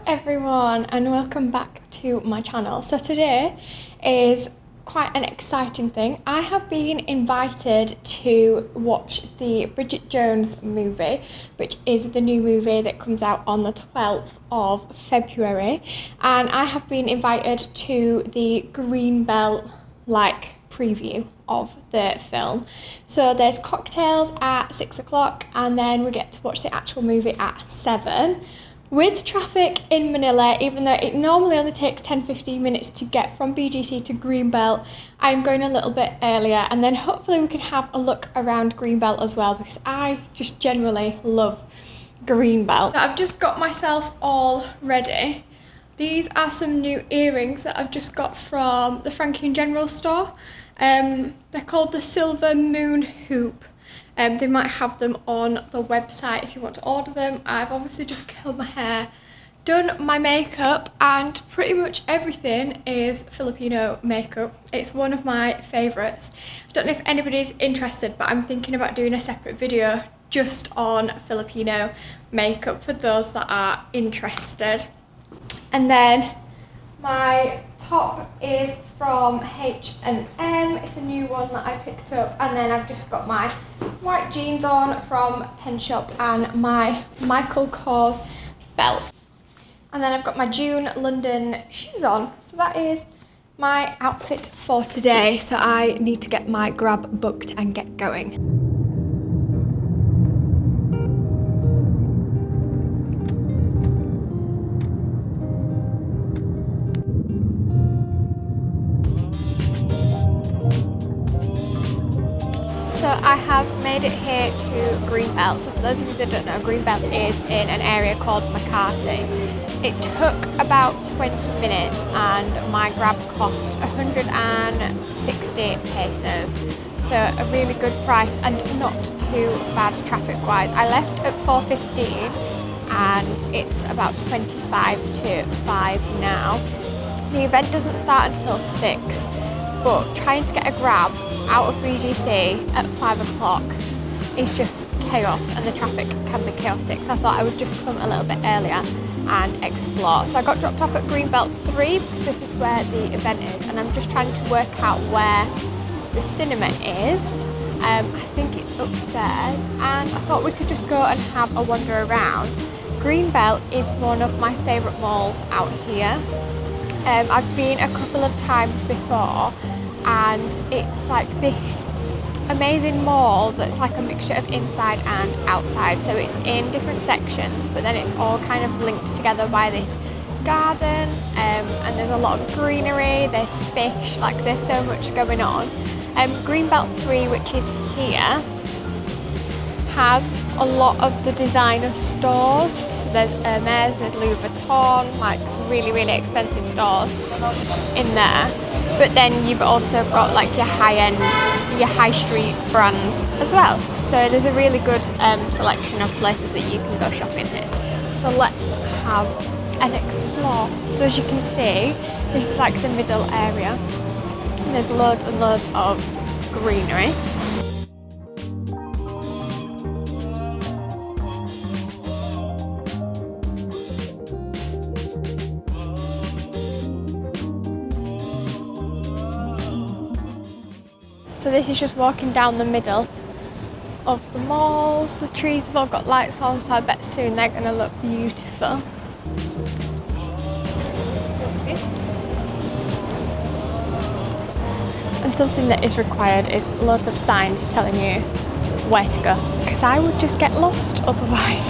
everyone and welcome back to my channel. So today is quite an exciting thing. I have been invited to watch the Bridget Jones movie, which is the new movie that comes out on the 12th of February, and I have been invited to the Greenbelt preview of the film. So there's cocktails at 6 o'clock and then we get to watch the actual movie at 7. With traffic in Manila, even though it normally only takes 10-15 minutes to get from BGC to Greenbelt, I'm going a little bit earlier, and then hopefully we can have a look around Greenbelt as well, because I just generally love Greenbelt. So I've just got myself all ready. These are some new earrings that I've just got from the Frankie & General store. They're called the Silver Moon Hoop. They might have them on the website if you want to order them. I've obviously just curled my hair, done my makeup, and pretty much everything is Filipino makeup. It's one of my favourites. I don't know if anybody's interested, but I'm thinking about doing a separate video just on Filipino makeup for those that are interested. And then my top is from H&M. It's a new one that I picked up, and then I've just got my white jeans on from Pen Shop and my Michael Kors belt. And then I've got my June London shoes on. So that is my outfit for today. So I need to get my Grab booked and get going. So I have made it here to Greenbelt. So for those of you that don't know, Greenbelt is in an area called McCarthy. It took about 20 minutes and my Grab cost 160 pesos. So a really good price and not too bad traffic wise. I left at 4:15 and it's about 25 to 5 now. The event doesn't start until 6. But trying to get a Grab out of BGC at 5 o'clock is just chaos, and the traffic can be chaotic. So I thought I would just come a little bit earlier and explore. So I got dropped off at Greenbelt 3 because this is where the event is, and I'm just trying to work out where the cinema is. I think it's upstairs, and I thought we could just go and have a wander around. Greenbelt is one of my favourite malls out here. I've been a couple of times before, and it's like this amazing mall that's like a mixture of inside and outside. So it's in different sections, but then it's all kind of linked together by this garden, and there's a lot of greenery, there's fish, like there's so much going on. Greenbelt 3, which is here, has a lot of the designer stores. So there's Hermes, there's Louis Vuitton, like really expensive stores in there. But then you've also got like your high-end, your high street brands as well. So there's a really good selection of places that you can go shopping here. So let's have an explore. So as you can see, this is like the middle area. And there's loads and loads of greenery. So this is just walking down the middle of the malls. The trees have all got lights on, so I bet soon they're going to look beautiful. And something that is required is loads of signs telling you where to go, because I would just get lost otherwise.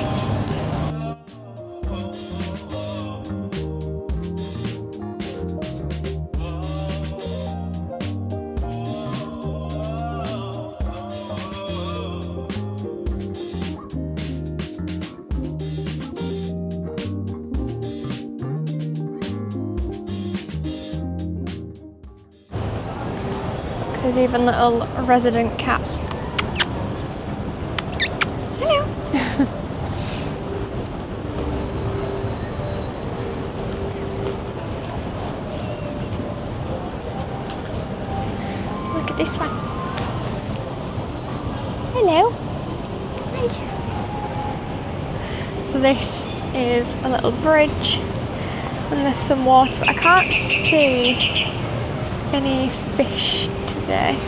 There's even little resident cats. Hello. Look at this one. Hello. Hi. So this is a little bridge And there's some water, but I can't see any fish today.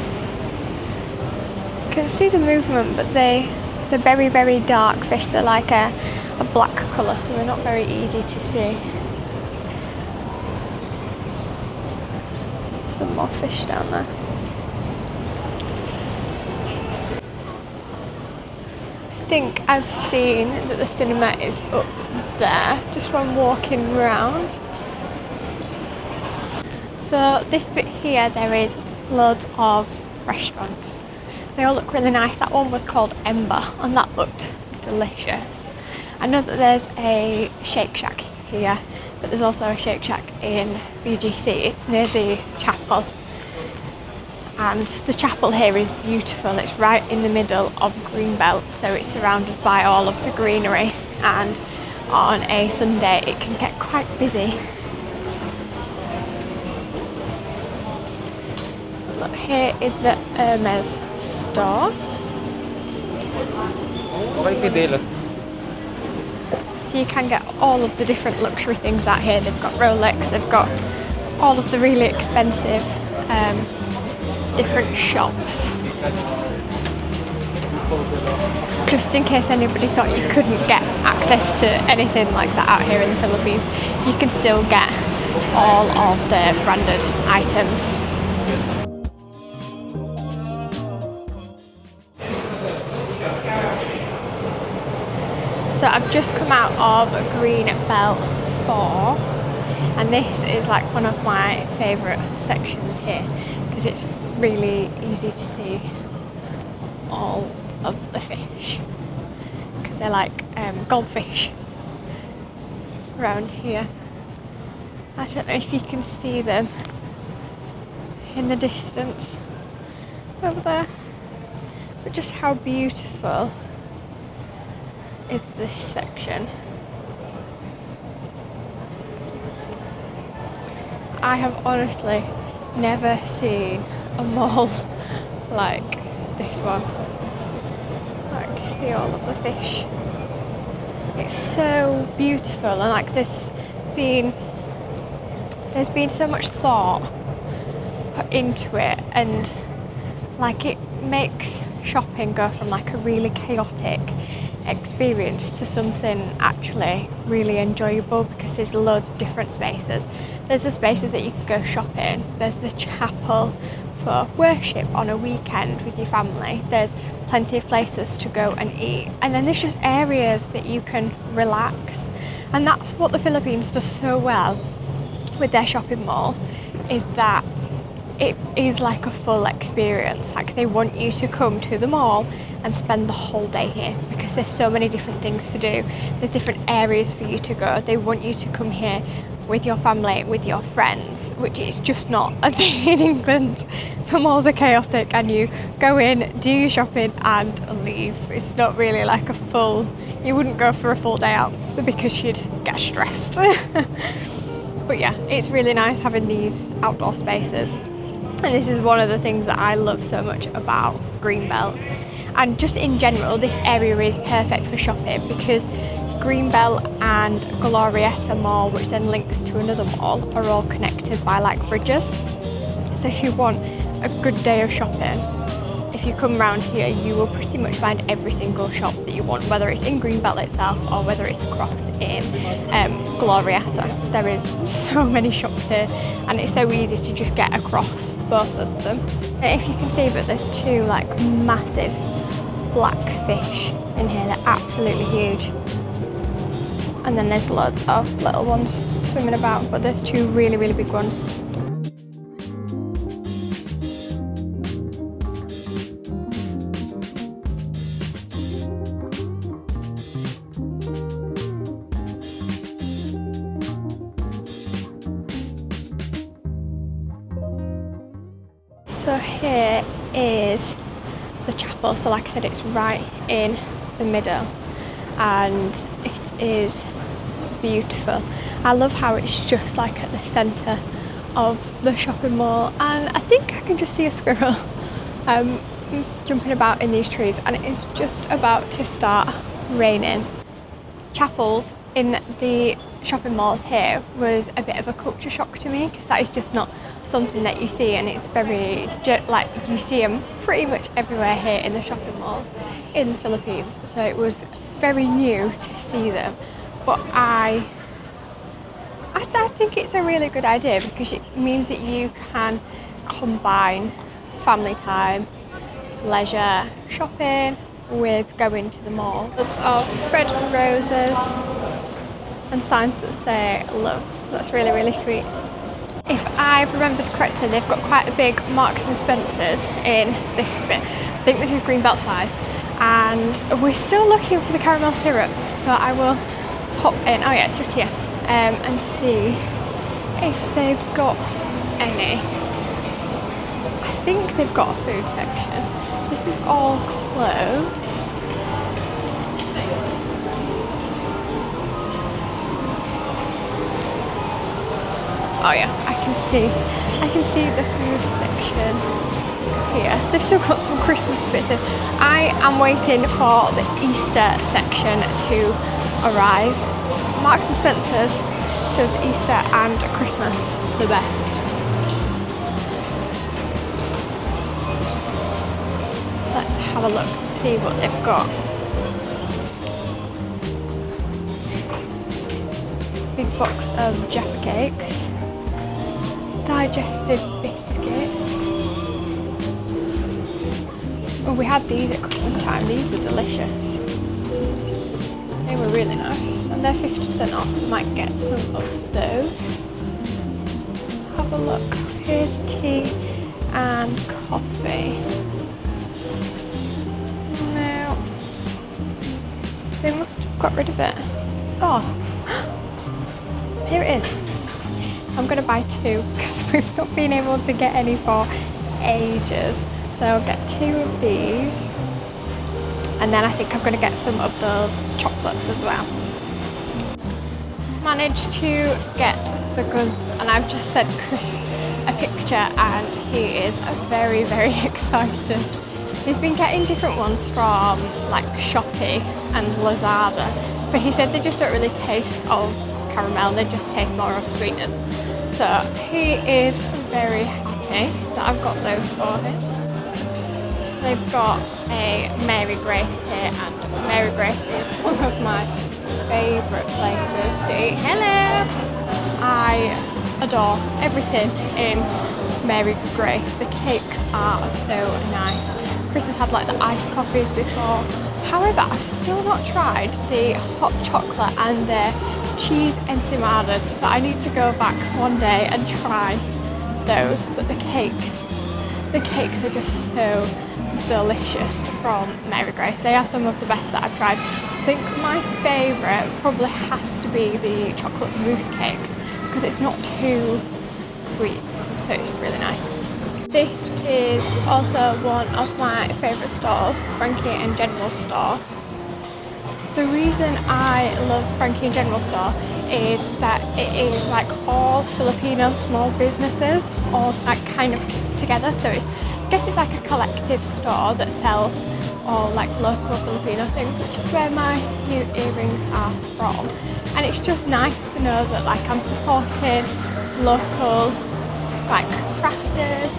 I can see the movement, but they're very, very dark fish. They're like a black colour, so they're not very easy to see. Some more fish down there. I think I've seen that the cinema is up there, just from walking round. So this bit here, there is loads of restaurants. They all look really nice. That one was called Ember, and that looked delicious. I know that there's a Shake Shack here, but there's also a Shake Shack in BGC. It's near the chapel. And the chapel here is beautiful. It's right in the middle of Greenbelt, so it's surrounded by all of the greenery, and on a Sunday it can get quite busy. Look, here is the Hermes store. So you can get all of the different luxury things out here. They've got Rolex, they've got all of the really expensive different shops. Just in case anybody thought you couldn't get access to anything like that out here in the Philippines, you can still get all of the branded items. So I've just come out of Greenbelt 4, and this is like one of my favourite sections here because it's really easy to see all of the fish, because they're like goldfish around here. I don't know if you can see them in the distance over there, but just how beautiful is this section. I have honestly never seen a mall like this one. Like, see all of the fish. It's so beautiful, and like there's been so much thought put into it, and like it makes shopping go from like a really chaotic experience to something actually really enjoyable, because there's loads of different spaces. There's the spaces that you can go shopping, there's the chapel for worship on a weekend with your family, there's plenty of places to go and eat, and then there's just areas that you can relax. And that's what the Philippines does so well with their shopping malls, is that it is like a full experience. Like, they want you to come to the mall and spend the whole day here, because there's so many different things to do. There's different areas for you to go. They want you to come here with your family, with your friends, which is just not a thing in England. The malls are chaotic and you go in, do your shopping and leave. It's not really like a full, you wouldn't go for a full day out because you'd get stressed. But yeah, it's really nice having these outdoor spaces. And this is one of the things that I love so much about Greenbelt. And just in general, this area is perfect for shopping, because Greenbelt and Glorietta Mall, which then links to another mall, are all connected by like bridges. So if you want a good day of shopping, if you come around here, you will pretty much find every single shop that you want, whether it's in Greenbelt itself or whether it's across in Glorietta. There is so many shops here, and it's so easy to just get across both of them. If you can see, but there's two like massive black fish in here. They're absolutely huge. And then there's loads of little ones swimming about, but there's two really, really big ones. So here is the chapel. So like I said, it's right in the middle and it is beautiful. I love how it's just like at the centre of the shopping mall, and I think I can just see a squirrel jumping about in these trees, and it is just about to start raining. Chapels in the shopping malls here was a bit of a culture shock to me, because that is just not something that you see, and it's very like you see them pretty much everywhere here in the shopping malls in the Philippines, so it was very new to see them. But I think it's a really good idea, because it means that you can combine family time, leisure, shopping with going to the mall. Lots of red roses and signs that say love. That's really, really sweet. If I've remembered correctly, they've got quite a big Marks and Spencer's in this bit. I think this is Greenbelt 5, and we're still looking for the caramel syrup, so I will pop in, oh yeah, it's just here, and see if they've got any. I think they've got a food section. This is all closed. Oh yeah, I can see the food section here. They've still got some Christmas bits in. I am waiting for the Easter section to arrive. Marks and Spencer's does Easter and Christmas the best. Let's have a look, see what they've got. Big box of Jaffa cakes, digestive biscuits. Oh, we had these at Christmas time. These were delicious. They were really nice, and they're 50% off. Might get some of those. Have a look. Here's tea and coffee. No, they must have got rid of it. Oh, here it is. I'm going to buy two, because we've not been able to get any for ages. So I'll get two of these, and then I think I'm going to get some of those chocolates as well. Managed to get the goods, and I've just sent Chris a picture, and he is very, very excited. He's been getting different ones from like Shopee and Lazada, but he said they just don't really taste of caramel, they just taste more of sweetness. So he is very happy that I've got those for him. They've got a Mary Grace here, and Mary Grace is one of my favourite places to eat. Hello! I adore everything in Mary Grace. The cakes are so nice. Chris has had like the iced coffees before. However, I've still not tried the hot chocolate and the cheese encimadas, so I need to go back one day and try those. But the cakes are just so delicious from Mary Grace. They are some of the best that I've tried. I think my favourite probably has to be the chocolate mousse cake, because it's not too sweet, so it's really nice. This is also one of my favourite stores, Frankie and General Store. The reason I love Frankie and General Store is that it is like all Filipino small businesses all like kind of together, so I guess it's like a collective store that sells all like local Filipino things, which is where my new earrings are from. And it's just nice to know that like I'm supporting local like crafters,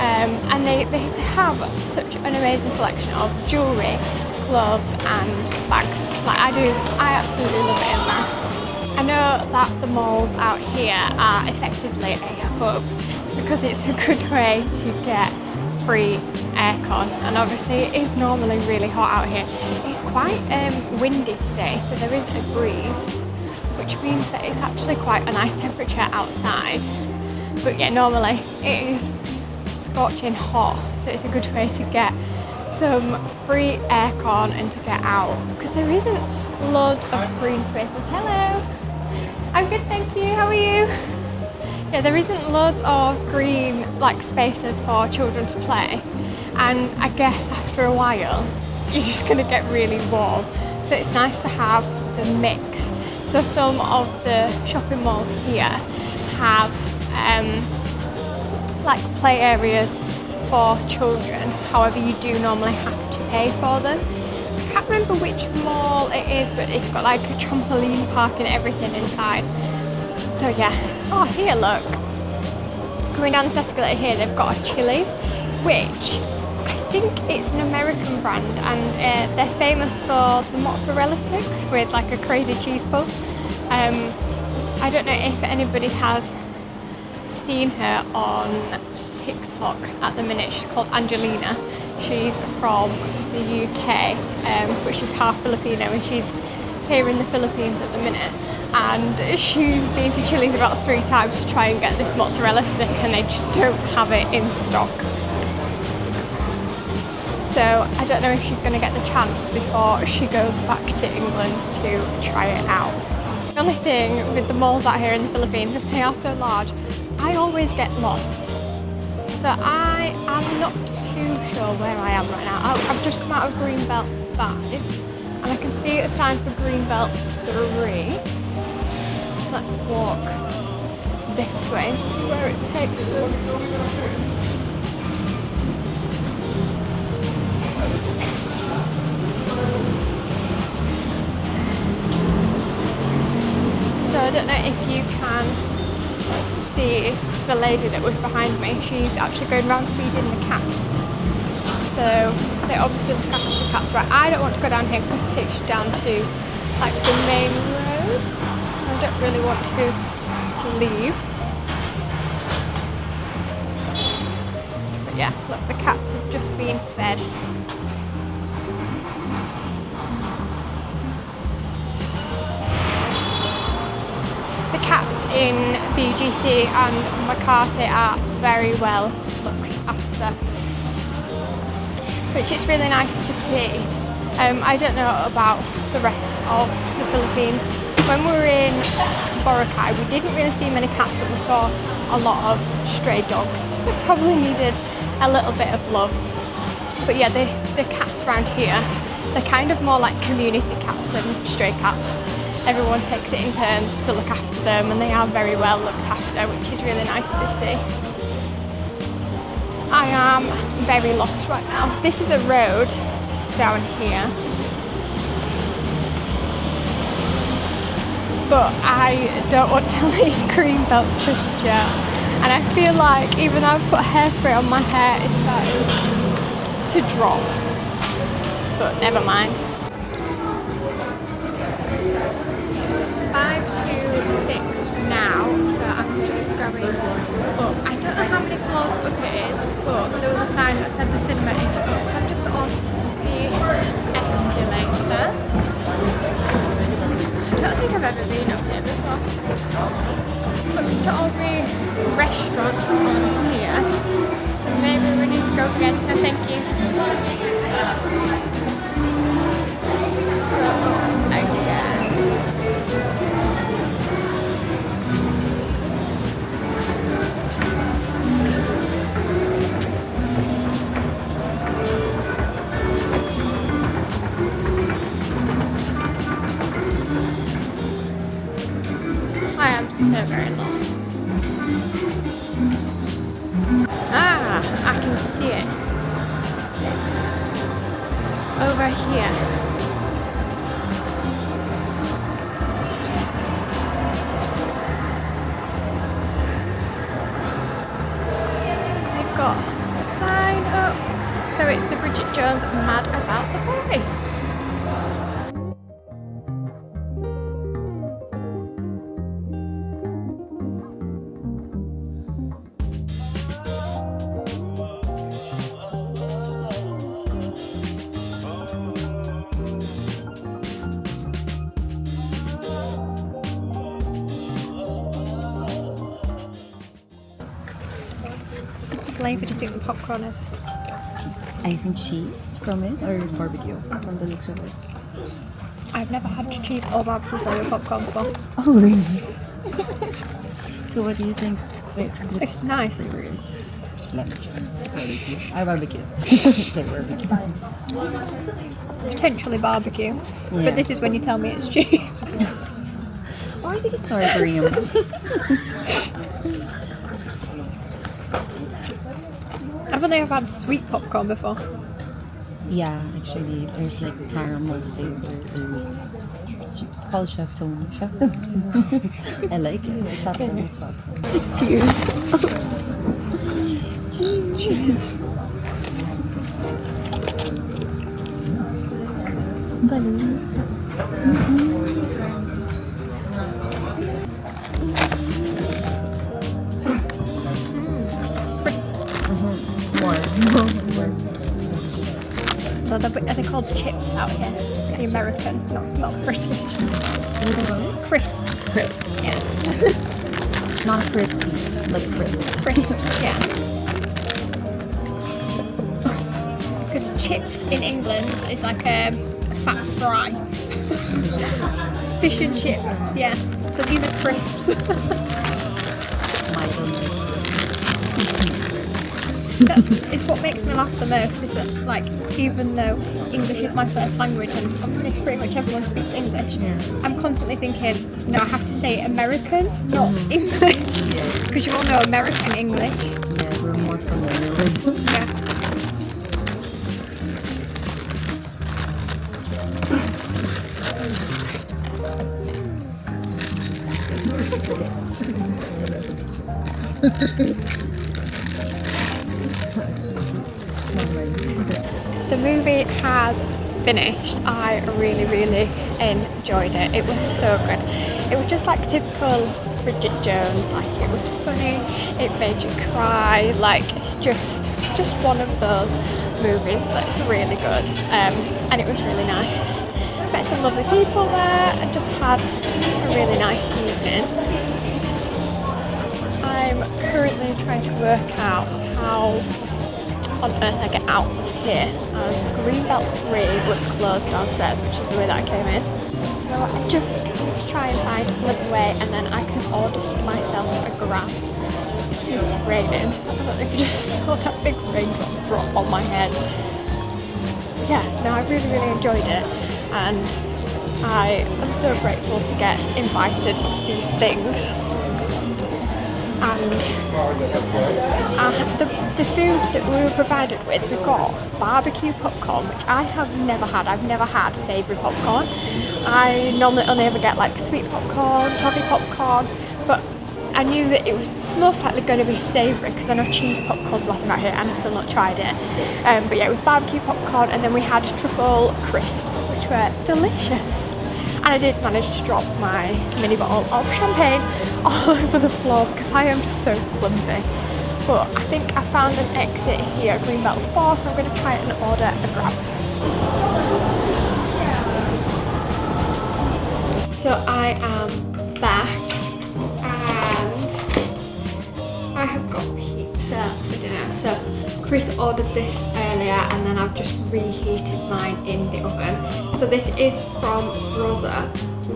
and they have such an amazing selection of jewellery, gloves and bags. Like I absolutely love it in there. I know that the malls out here are effectively a hub, because it's a good way to get free aircon, and obviously it is normally really hot out here. It's quite windy today, so there is a breeze, which means that it's actually quite a nice temperature outside. But yeah, normally it is scorching hot, so it's a good way to get some free aircon and to get out, because there isn't loads of green spaces. Hello, I'm good, thank you. How are you? Yeah, there isn't loads of green like spaces for children to play, and I guess after a while you're just going to get really warm, so it's nice to have the mix. So some of the shopping malls here have like play areas for children, however you do normally have to pay for them, can't remember which mall it is, but it's got like a trampoline park and everything inside. So yeah. Oh, here, look. Going down this escalator here, they've got a Chili's, which I think it's an American brand, and they're famous for the mozzarella sticks with like a crazy cheese pull. I don't know if anybody has seen her on TikTok at the minute. She's called Angelina. She's from the UK, but she's half Filipino, and she's here in the Philippines at the minute. And she's been to Chili's about 3 times to try and get this mozzarella stick, and they just don't have it in stock. So I don't know if she's going to get the chance before she goes back to England to try it out. The only thing with the malls out here in the Philippines is they are so large, I always get lost. So I am not too sure where I am right now. I've just come out of Greenbelt 5 and I can see a sign for Greenbelt 3. Let's walk this way and see where it takes us. So I don't know if you can see the lady that was behind me. She's actually going around feeding the cats. So they obviously look after the cats. Right, I don't want to go down here because this takes you down to like the main road. I don't really want to leave. But yeah, look, the cats have just been fed. The cats in BGC and Makati are very well looked after, which is really nice to see. I don't know about the rest of the Philippines. When we were in Boracay, we didn't really see many cats, but we saw a lot of stray dogs. They probably needed a little bit of love. But yeah, the cats around here, they're kind of more like community cats than stray cats. Everyone takes it in turns to look after them, and they are very well looked after, which is really nice to see. I am very lost right now. This is a road down here, but I don't want to leave Greenbelt just yet. And I feel like even though I've put hairspray on my hair, it's starting to drop. But never mind. 5 to 6 now, so I'm just going up. I don't know how many floors up it is, but there was a sign that said the cinema is up, so I'm just on the escalator. I don't think I've ever been up here before. Looks to all be restaurants on here, so maybe we need to go again. No, thank you. Go up again. I am so very lost. Ah, I can see it. Over here. They've got a sign up. So it's the Bridget Jones Mad About the Boy. What flavour do you think the popcorn is? I think cheese from it, or barbecue, from the looks of it. I've never had cheese or barbecue flavour popcorn before. Oh, really? So what do you think It's nice. flavor is? Let me check. Barbecue. I barbecue. Like barbecue. Potentially barbecue. Yeah. But this is when you tell me it's cheese. Why are they just sorry him? I've only ever had sweet popcorn before. Yeah, actually, there's like caramel flavor. It's called Chef Tone. Chef Tone. I like it. It's not really fun. Cheers. Cheers. So are they called chips out here? The American, not British. Crisps. Crisps. Yeah. Not crispies, but crisps. Crisps, yeah. Because chips in England is like a fat fry. Fish and chips, yeah. So these are crisps. My goodness. It's what makes me laugh the most is that, like, even though English is my first language and obviously pretty much everyone speaks English, I'm constantly thinking, no, I have to say American, not English, because you all know American English. Yeah, we're more familiar with. Yeah. The movie has finished. I really enjoyed it. It was so good. It was just like typical Bridget Jones. Like, it was funny, it made you cry. Like, it's just one of those movies that's really good. And it was really nice. Met some lovely people there and just had a really nice evening. I'm currently trying to work out how on earth I get out of here, as Greenbelt 3 was closed downstairs, which is the way that I came in. So I just need to try and find another way, and then I can order myself a grab. It is raining. I don't know if you just saw that big raindrop drop on my head. Yeah, no, I really enjoyed it, and I am so grateful to get invited to these things. And the food that we were provided with, we got barbecue popcorn, which I have never had. I've never had savoury popcorn. I normally only ever get like sweet popcorn, toffee popcorn, but I knew that it was most likely going to be savoury because I know cheese popcorn's massive out here and I've still not tried it. But yeah, it was barbecue popcorn, and then we had truffle crisps, which were delicious. And I did manage to drop my mini bottle of champagne all over the floor because I am just so clumsy. But I think I found an exit here at Greenbelt 4, so I'm going to try and order a grab. So I am back and I have got pizza for dinner. So Chris ordered this earlier and then I've just reheated mine in the oven. So this is from Rosa,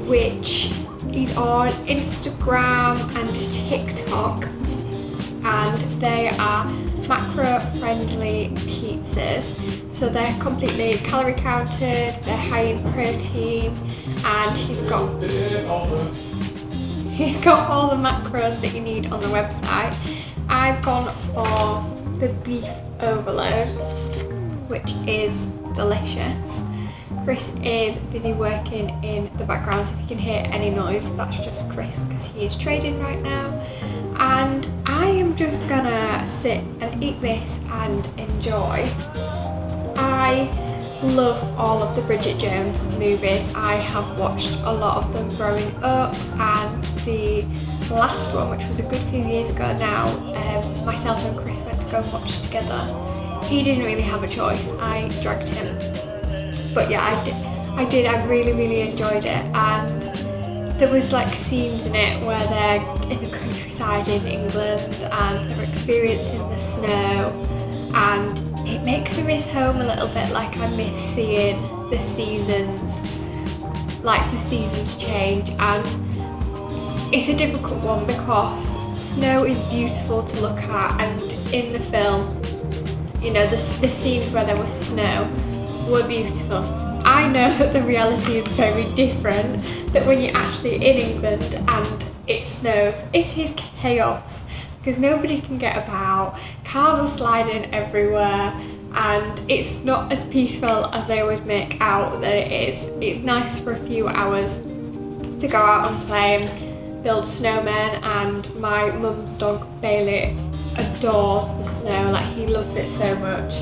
which is on Instagram and TikTok, and they are macro-friendly pizzas. So they're completely calorie counted, they're high in protein, and he's got all the macros that you need on the website. I've gone for the beef overload, which is delicious. Chris is busy working in the background, so if you can hear any noise, that's just Chris because he is trading right now. And I am just gonna sit and eat this and enjoy. I love all of the Bridget Jones movies. I have watched a lot of them growing up, and the last one, which was a good few years ago now, myself and Chris went to go and watch together. He didn't really have a choice, I dragged him. But yeah, I did, I really enjoyed it, and there was like scenes in it where they're in the countryside in England and they're experiencing the snow, and it makes me miss home a little bit. Like, I miss seeing the seasons, like the seasons change, and it's a difficult one because snow is beautiful to look at, and in the film, you know, the scenes where there was snow were beautiful. I know that the reality is very different, that when you're actually in England and it snows, it is chaos because nobody can get about, cars are sliding everywhere, and it's not as peaceful as they always make out that it is. It's nice for a few hours to go out and play and build snowmen, and my mum's dog Bailey adores the snow, like he loves it so much.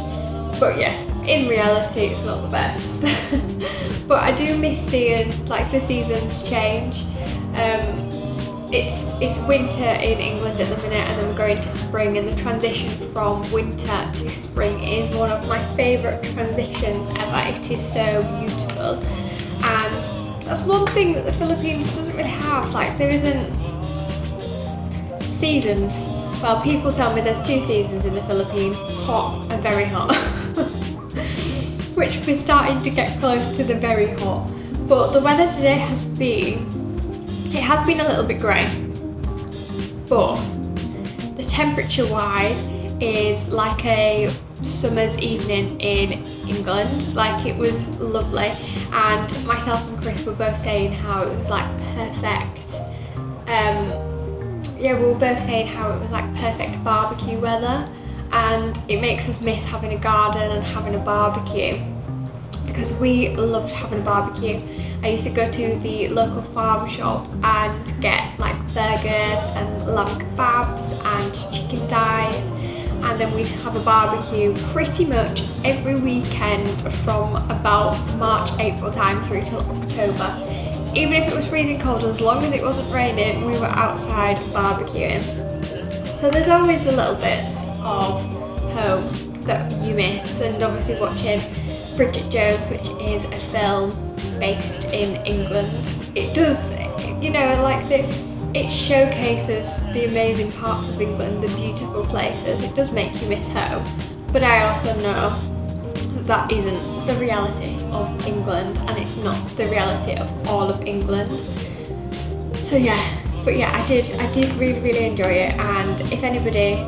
But yeah, in reality it's not the best. But I do miss seeing like the seasons change. It's winter in England at the minute, and then we're going to spring, and the transition from winter to spring is one of my favourite transitions ever. It is so beautiful, and that's one thing that the Philippines doesn't really have. Like, there isn't seasons. Well, people tell me there's 2 seasons in the Philippines, hot and very hot. Which we're starting to get close to the very hot. But the weather today has been a little bit grey, but the temperature wise is like a summer's evening in England. Like, it was lovely, and myself and Chris were both saying how it was like perfect. We were both saying how it was like perfect barbecue weather, and it makes us miss having a garden and having a barbecue, because we loved having a barbecue. I used to go to the local farm shop and get like burgers and lamb kebabs and chicken thighs, and then we'd have a barbecue pretty much every weekend from about March, April time through till October. Even if it was freezing cold, as long as it wasn't raining, we were outside barbecuing. So there's always the little bits of home that you miss, and obviously watching Bridget Jones, which is a film based in England. It does, it showcases the amazing parts of England, the beautiful places. It does make you miss home, but I also know that isn't the reality of England, and it's not the reality of all of England. So I did really enjoy it, and if anybody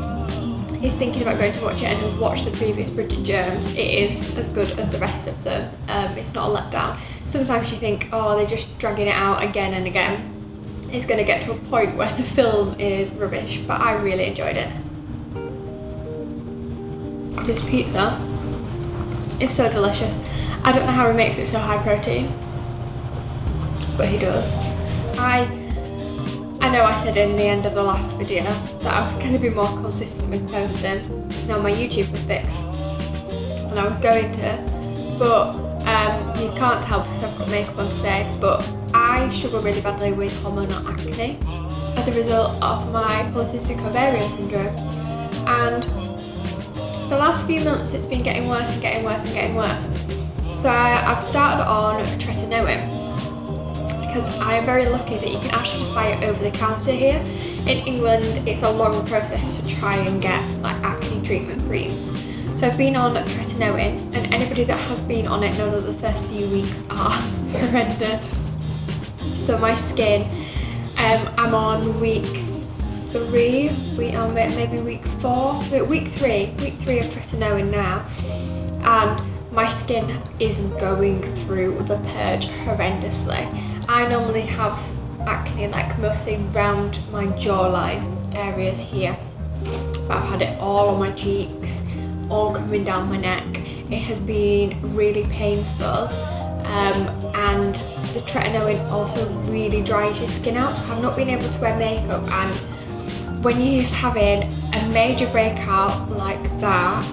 is thinking about going to watch it and has watched the previous Bridget Jones, it is as good as the rest of them. It's not a letdown. Sometimes you think, oh, they're just dragging it out again and again. It's going to get to a point where the film is rubbish, but I really enjoyed it. This pizza is so delicious. I don't know how he makes it so high protein, but he does. I know I said in the end of the last video that I was going to be more consistent with posting. Now my YouTube was fixed, and I was going to, but you can't tell because I've got makeup on today, but I struggle really badly with hormonal acne as a result of my polycystic ovarian syndrome, and the last few months it's been getting worse and getting worse and getting worse. So I've started on tretinoin, because I am very lucky that you can actually just buy it over the counter here. In England, it's a long process to try and get like acne treatment creams. So I've been on tretinoin, and anybody that has been on it knows that the first few weeks are horrendous. So my skin, I'm on week 3, maybe week 4, no, week 3 of tretinoin now, and my skin is going through the purge horrendously. I normally have acne like mostly around my jawline areas here, but I've had it all on my cheeks, all coming down my neck. It has been really painful, and the tretinoin also really dries your skin out, so I've not been able to wear makeup, and when you're just having a major breakout like that,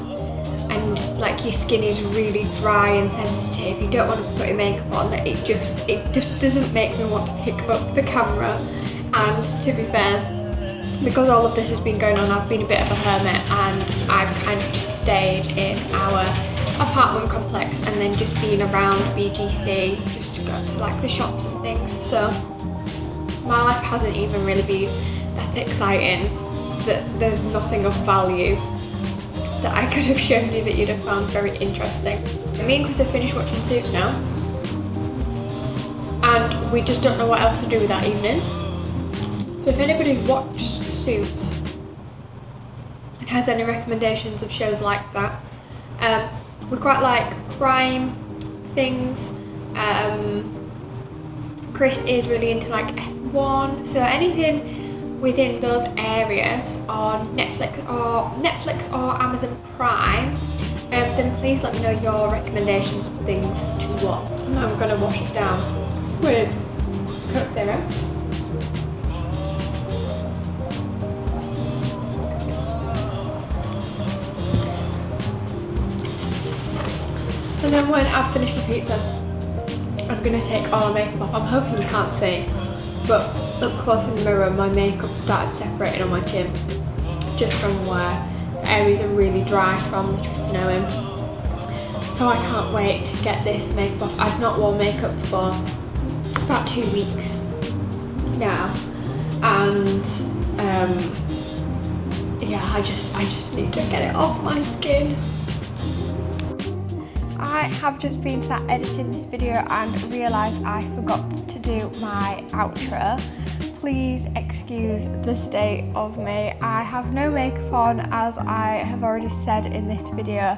and like your skin is really dry and sensitive, you don't want to put your makeup on, that it just doesn't make me want to pick up the camera. And to be fair, because all of this has been going on, I've been a bit of a hermit, and I've kind of just stayed in our apartment complex and then just been around BGC, just to go to like the shops and things. So my life hasn't even really been that exciting, that there's nothing of value that I could have shown you that you'd have found very interesting. Me and Chris have finished watching Suits now, and we just don't know what else to do with that evening. So if anybody's watched Suits and has any recommendations of shows like that, we quite like crime things. Chris is really into like F1, so anything within those areas on Netflix or Amazon Prime, then please let me know your recommendations of things to what. And I'm going to wash it down with Coke Zero. And then when I've finished my pizza, I'm going to take all my makeup off. I'm hoping you can't see, but up close in the mirror, my makeup started separating on my chin, just from where areas are really dry from the tretinoin. So I can't wait to get this makeup off. I've not worn makeup for about 2 weeks now, and yeah, I just need to get it off my skin. I have just been sat editing this video and realised I forgot to do my outro. Please excuse the state of me. I have no makeup on, as I have already said in this video.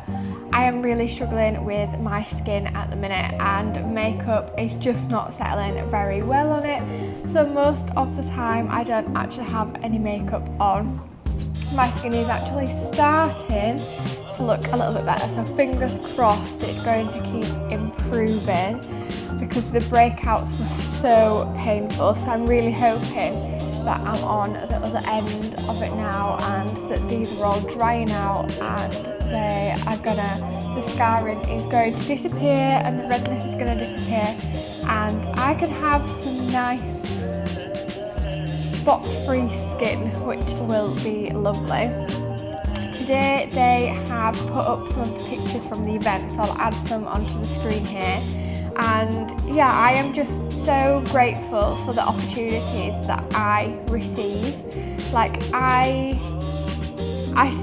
I am really struggling with my skin at the minute, and makeup is just not settling very well on it. So most of the time I don't actually have any makeup on. My skin is actually starting to look a little bit better, so fingers crossed it's going to keep improving, because the breakouts were so painful. So I'm really hoping that I'm on the other end of it now, and that these are all drying out, and the scarring is going to disappear, and the redness is going to disappear, and I can have some nice spot-free skin, which will be lovely. Today they have put up some of the pictures from the event, so I'll add some onto the screen here. And yeah, I am just so grateful for the opportunities that I receive. Like, I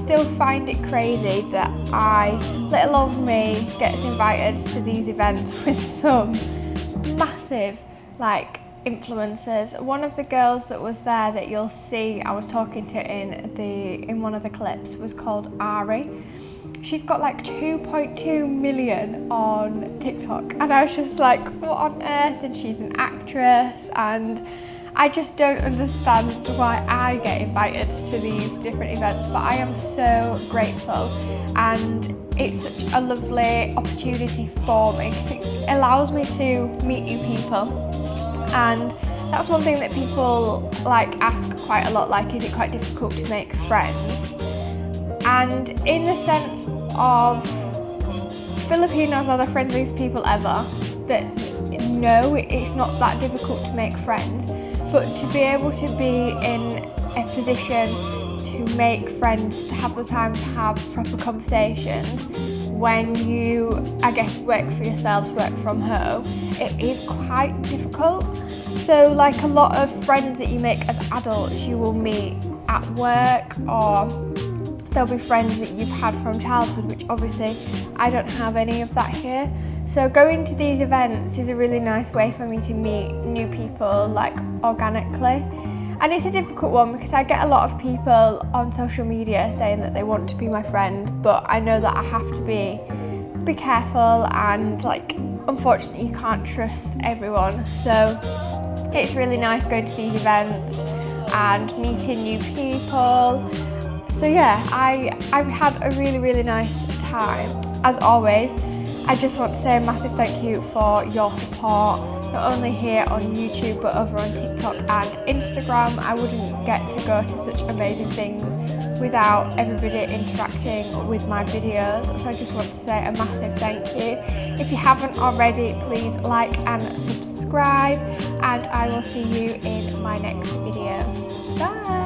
still find it crazy that little old me gets invited to these events with some massive, like, influencers. One of the girls that was there that you'll see I was talking to in one of the clips was called Ari. She's got like 2.2 million on TikTok, and I was just like, what on earth? And she's an actress, and I just don't understand why I get invited to these different events, but I am so grateful, and it's such a lovely opportunity for me. It allows me to meet new people. And that's one thing that people like ask quite a lot, like, is it quite difficult to make friends? And in the sense of, Filipinos are the friendliest people ever, that no, it's not that difficult to make friends, but to be able to be in a position to make friends, to have the time to have proper conversations when you, I guess, work for yourselves, work from home, it is quite difficult. So like a lot of friends that you make as adults, you will meet at work, or there'll be friends that you've had from childhood, which obviously I don't have any of that here. So going to these events is a really nice way for me to meet new people, like, organically. And it's a difficult one because I get a lot of people on social media saying that they want to be my friend, but I know that I have to be careful, and like, unfortunately you can't trust everyone. So it's really nice going to these events and meeting new people. So yeah, I've had a really, really nice time. As always, I just want to say a massive thank you for your support, not only here on YouTube but over on TikTok and Instagram. I wouldn't get to go to such amazing things without everybody interacting with my videos. So I just want to say a massive thank you. If you haven't already, please like and subscribe, and I will see you in my next video. Bye!